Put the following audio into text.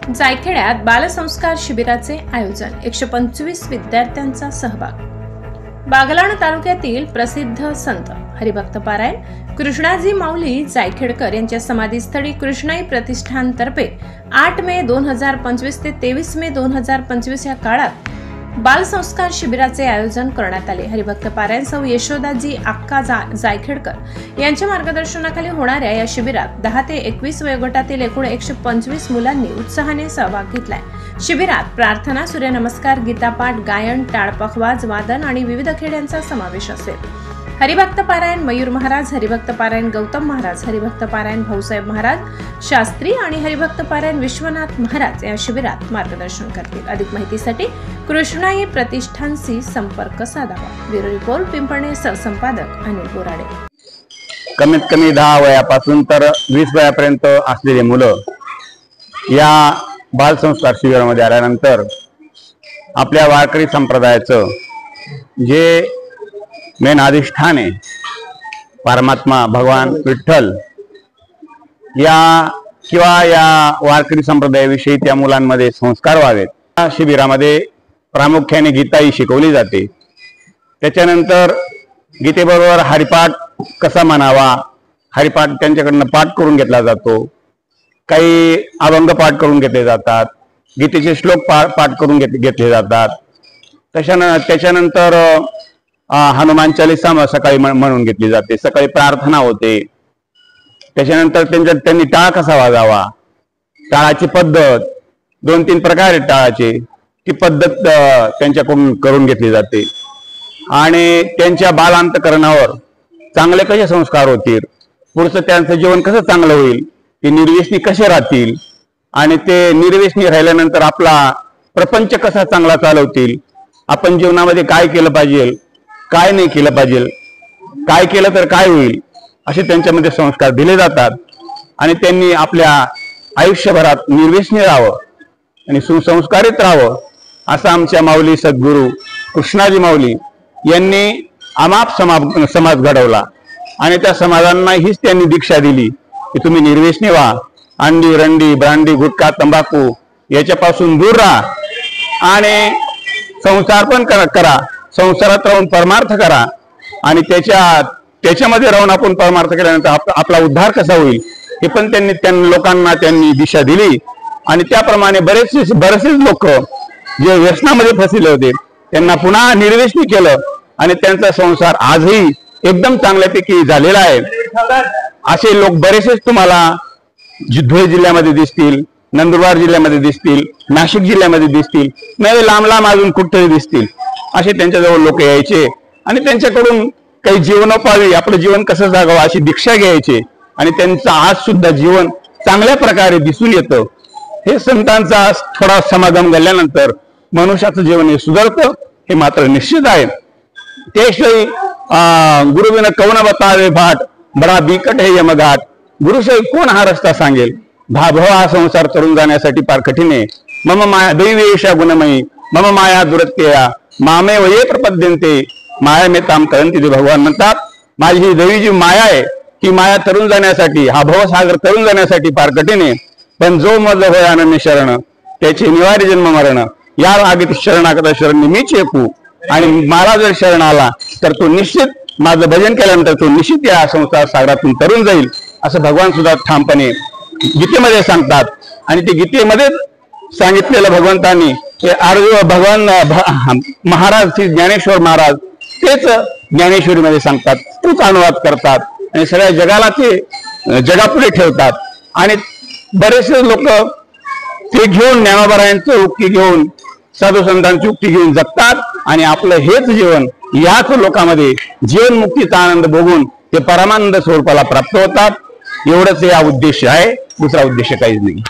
जायखेड्यात बालसंस्कार शिबिराचे आयोजन, 125 विद्यार्थ्यांचा सहभाग। बागलाण तालुक्यातील प्रसिद्ध संत हरिभक्त पारायण कृष्णाजी माऊली जायखेडकर यांच्या समाधीस्थळी कृष्णाई प्रतिष्ठानतर्फे 8 मे 2025 ते 23 मे 2025 या काळात बालसंस्कार शिबिराचे आयोजन करण्यात आले। हरिभक्त पारायण सौ यशोदाजी अक्का जायखेडकर यांच्या मार्गदर्शनाखाली होणाऱ्या या शिबिरात 10 ते 21 वयोगटातील एकूण 125 मुलांनी उत्साहाने सहभाग घेतलाय। शिबिरात प्रार्थना, सूर्यनमस्कार, गीतापाठ, गायन, टाळपखवाज, वादन आणि विविध खेळांचा समावेश असेल। हरिभक्त पारायण मयूर महाराज, हरिभक्त पारायण गौतम महाराज, हरिभक्त पारायण भाऊसाहेब महाराज शास्त्री आणि हरिभक्त पारायण विश्वनाथ महाराज या शिबिरात मार्गदर्शन करतील। अधिक माहितीसाठी कृष्णाई प्रतिष्ठानशी संपर्क साधावा। ब्युरो रिपोर्ट, पिंपळणे, सहसंपादक अनिल बोराडे। कमीत कमी 10 वयापासून तर 20 वयापर्यंत असलेले मुलं या बालसंस्कार शिबिरामध्ये आल्यानंतर आपल्या वारकरी संप्रदायाचं जे मेन अधिष्ठान आहे परमात्मा भगवान विठ्ठल या वारकरी संप्रदायाविषयी त्या मुलांमध्ये संस्कार व्हावेत। या शिबिरामध्ये प्रामुख्याने गीता ही शिकवली जाते। त्याच्यानंतर गीतेबरोबर हरिपाठ कसा म्हणावा, हरिपाठ त्यांच्याकडनं पाठ करून घेतला जातो, काही अभंग पाठ करून घेतले जातात, गीतेचे श्लोक पाठ करून घेतले जातात। त्याच्यानंतर हनुमान चालीसा सकाळी म्हणून घेतली जाते, सकाळी प्रार्थना होते। त्याच्यानंतर त्यांनी टाळ कसा वाजावा, टाळाची पद्धत 2-3 प्रकार आहेत टाळाचे, ती पद्धत त्यांच्याकडून करून घेतली जाते। आणि त्यांच्या बालांतकरणावर चांगले कसे संस्कार होतील, पुढचं त्यांचं जीवन कसं चांगलं होईल, ते निर्व्यसनी कसे राहतील आणि ते निर्व्यसनी राहिल्यानंतर आपला प्रपंच कसा चांगला चालवतील, आपण जीवनामध्ये काय केलं पाहिजे, काय नाही केलं पाहिजे, काय केलं तर काय होईल, असे त्यांच्यामध्ये संस्कार दिले जातात। आणि त्यांनी आपल्या आयुष्यभरात निर्व्यसनी राहावं आणि सुसंस्कारित राहावं असं आमच्या माऊली सद्गुरू कृष्णाजी माऊली यांनी अमाप समाज घडवला। आणि त्या समाजांना हीच त्यांनी दीक्षा दिली की तुम्ही निर्व्यसनी व्हा, अंडी, रंडी, ब्रांडी, गुटखा, तंबाखू याच्यापासून दूर राहा आणि संसार पण करा, संसारात राहून परमार्थ करा आणि त्याच्यामध्ये राहून आपण परमार्थ केल्यानंतर आपला उद्धार कसा होईल हे पण त्यांनी लोकांना दिशा दिली। आणि त्याप्रमाणे बरेचसे लोक जे व्यसनामध्ये फसले होते त्यांना पुन्हा निर्व्यसनी केलं आणि त्यांचा संसार आजही एकदम चांगल्यापैकी झालेला आहे। असे लोक बरेचसेच तुम्हाला धुळे जिल्ह्यामध्ये दिसतील, नंदुरबार जिल्ह्यामध्ये दिसतील, नाशिक जिल्ह्यामध्ये दिसतील, नवे लांब अजून कुठेतरी दिसतील। असे त्यांच्याजवळ लोक यायचे आणि त्यांच्याकडून काही जीवनोपावी आपलं जीवन कसं जगावं अशी दीक्षा घ्यायचे आणि त्यांचं आज सुद्धा जीवन चांगल्या प्रकारे दिसून येतं। हे संतांचा थोडा समागम घडल्यानंतर मनुष्याचं जीवन हे सुधारतं, हे मात्र निश्चित आहे। त्याशिवाय गुरुविन कौन बतावे भाट, बडा बिकट है यमघाट, गुरुशिवाय कोण हा रस्ता सांगेल, भाभव हा संसार तरुण जाण्यासाठी फार कठीण आहे। मम माया दैवेशा गुणमयी, मम माया दुरत्यया, मामे वये प्रपद्यंते, माया मे ताम करंती। ते भगवान म्हणतात माझी ही दैवी जी माया आहे ही माया तरुण जाण्यासाठी, हा भवसागर तरुण जाण्यासाठी फार कठीण आहे, पण जो मज होय अनन्य शरण त्याचे निवारी जन्म मरण, या आगीत शरणागत शरण मीच ऐकू आणि मला जर शरण आला तर तो निश्चित माझं भजन केल्यानंतर तो निश्चित या संसार सागरातून तरुण जाईल असं भगवान सुद्धा ठामपणे गीतेमध्ये सांगतात। आणि ते गीतेमध्ये सांगितलेलं भगवंतांनी हे भगवान महाराज श्री ज्ञानेश्वर महाराज तेच ज्ञानेश्वरीमध्ये सांगतात, तोच अनुवाद करतात आणि सगळ्या जगाला ते जगापुढे ठेवतात। आणि बरेचसे लोक ते घेऊन ज्ञानोबरायांची उक्ती घेऊन, साधू संतांची उक्ती घेऊन जगतात आणि आपलं हेच जीवन याच लोकांमध्ये जीवनमुक्तीचा आनंद भोगून ते परमानंद स्वरूपाला प्राप्त होतात। एवढंच या उद्देश आहे, दुसरा उद्देश काहीच नाही।